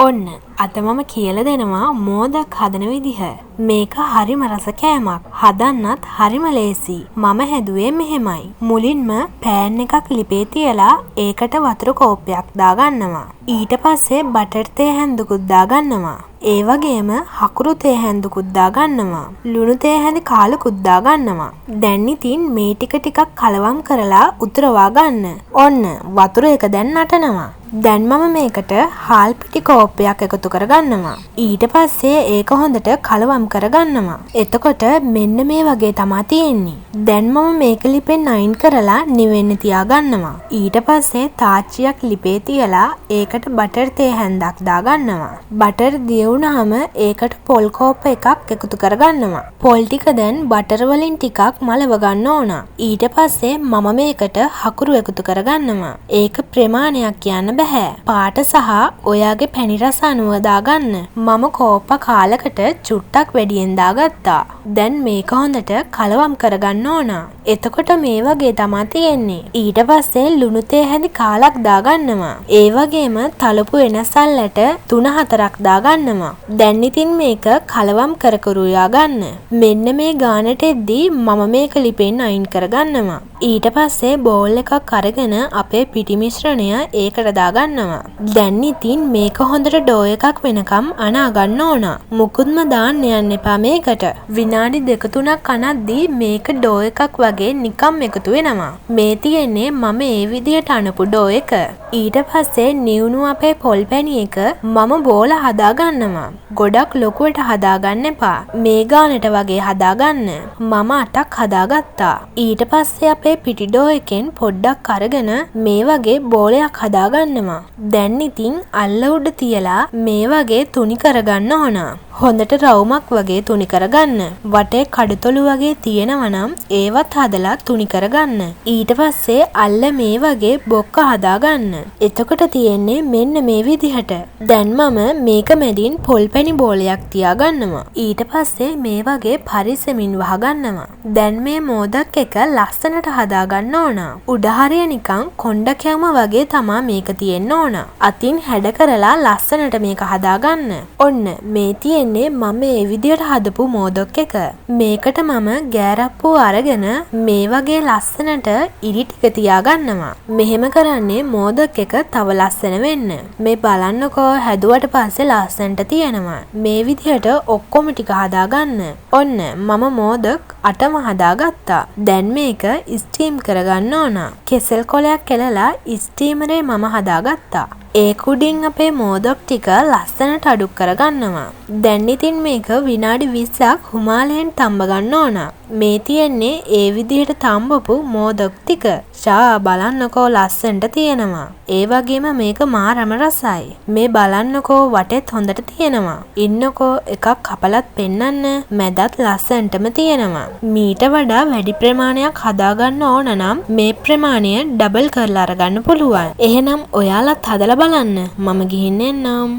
ඔන්න අද මම කියලා දෙනවා මෝදක් හදන විදිහ. මේක හරිම රස කෑමක්. හදන්නත් හරිම ලේසි. මම හැදුවේ මෙහෙමයි. මුලින්ම පෑන් එකක් ලිපේ තියලා ඒකට වතුර කෝප්පයක් දාගන්නවා. ඊට පස්සේ බටර් තේ හැන්දුකුත් දාගන්නවා. ඒ වගේම හකුරු තේ හැන්දුකුත් දාගන්නවා. ලුණු තේ හැඳි කාලකුත් දාගන්නවා. දැන් ඉතින් මේ ටිකක් කලවම් කරලා උතුරවා ගන්න. ඔන්න වතුර එක දැන් නටනවා. දැන් මම මේකට හාල් පිටි කෝප්පයක් එකතු කරගන්නවා. ඊට පස්සේ ඒක හොඳට කලවම් කරගන්නවා. එතකොට මෙන්න මේ වගේ තමා තියෙන්නේ. දැන් මම මේක ලිපෙන් අයින් කරලා නිවෙන්න තියාගන්නවා. ඊට පස්සේ තාච්චියක් ලිපේ තියලා ඒකට බටර් තේ හැන්දක් දාගන්නවා. බටර් දියුණාම ඒකට පොල් කෝප්ප එකක් එකතු කරගන්නවා. පොල් ටික දැන් බටර් වලින් ටිකක් මලව ගන්න ඕන. ඊට පස්සේ මම මේකට හකුරු එකතු කරගන්නවා. ඒක ප්‍රමාණයක් කියන්න බෑ. පාට සහ ඔයාගේ පැණි රස අනුව දාගන්න. මම කෝප්ප කාලකට චුට්ටක් වැඩියෙන් දාගත්තා. දැන් මේක හොඳට කලවම් කරගන්න ඕන. එතකොට මේ වගේ තමා තියෙන්නේ. ඊට පස්සේ ලුණු තේ හැඳි කාලක් දාගන්නවා. ඒ වගේම තලපු වෙනසල්ලට 3-4ක් දාගන්නවා. දැන් ඉතින් මේක කලවම් කරකරුයා ගන්න. මෙන්න මේ ගානට එද්දී මම මේක ලිපෙන් අයින් කරගන්නවා. ඊට පස්සේ බෝල් එකක් අරගෙන අපේ පිටි මිශ්‍රණය ඒකට දාගන්නවා. දැන් ඉතින් මේක හොඳට ඩෝ එකක් වෙනකම් අනා ගන්න ඕන. මුකුත්ම දාන්න යන්න එපා මේකට. විනාඩි 2-3ක් අනද්දී මේක ඩෝ එකක් වගේ නිකම් එකතු වෙනවා. මේ තියෙන්නේ මම ඒ විදියට අනපු ඩෝ එක. ඊට පස්සේ නිවුණු අපේ පොල් පැණි එක මම බෝල හදාගන්නවා. ගොඩක් ලොකුවට හදාගන්න එපා. මේ ගානට වගේ හදාගන්න. මම 8ක් හදාගත්තා. ඊට පස්සේ අපේ පිටි ඩෝ එකෙන් පොඩ්ඩක් අරගෙන මේ වගේ බෝලයක් හදාගන්නවා. දැන් ඉතින් අල්ල උඩ තියලා මේ වගේ තුනි කරගන්න ඕන. හොඳට රවුමක් වගේ තුනි කරගන්න. වටේ කඩතොළු වගේ තියෙනවා නම් ඒවත් හදලා තුනි කරගන්න. ඊට පස්සේ අල්ල මේ වගේ බොක්ක හදාගන්න. එතකොට තියෙන්නේ මෙන්න මේ විදිහට. දැන් මම මේක මැදින් පොල් පැණි බෝලයක් තියාගන්නවා. ඊට පස්සේ මේ වගේ පරිස්සමින් වහගන්නවා. දැන් මේ මෝදක් එක ලස්සනට හදාගන්න ඕන. උඩ හරිය නිකන් කොණ්ඩ කැවුම වගේ තමා මේක තියෙන්න ඕන. අතින් හැඩ කරලා ලස්සනට මේක හදාගන්න. ඔන්න මේ තියෙන්නේ මම මේ විදියට හදපු මෝදක් එක. මේකට මම ගෑරප්පුව අරගෙන මේ වගේ ලස්සනට ඉරි ටික තියාගන්නවා. මෙහෙම කරන්නේ මෝදක් එක තව ලස්සන වෙන්න. මේ බලන්නකෝ හැදුවට පස්සේ ලස්සනට තියෙනවා. මේ විදියට ඔක්කොම ටික හදාගන්න. ඔන්න මම මෝදක් 8ම හදාගත්තා. දැන් මේක ස්ටීම් කරගන්න ඕන. කෙසෙල් කොලයක් කෙලලා ස්ටීමරේ මම හදාගත්තා. ඒ කුඩින් අපේ මෝදක් ටික ලස්සනට අඩු කරගන්නවා. දැන් ඉතින් මේක විනාඩි 20ක් හුමාලයෙන් තඹ ගන්න ඕන. මේ තියෙන්නේ ඒ විදිහට තඹපු මෝදක් ටික. ෂා බලන්නකෝ ලස්සනට තියෙනවා. ඒ වගේම මේක මාරම රසයි. මේ බලන්නකෝ වටෙත් හොඳට තියෙනවා. ඉන්නකෝ එකක් කපලත් පෙන්නන්න. මැදත් ලස්සනටම තියෙනවා. මීට වඩා වැඩි ප්‍රමාණයක් හදාගන්න ඕන නම් මේ ප්‍රමාණය ඩබල් කරලා අරගන්න පුළුවන්. එහෙනම් ඔයාලත් හදලා බලන්න. මම ගිහින් එන්නම්.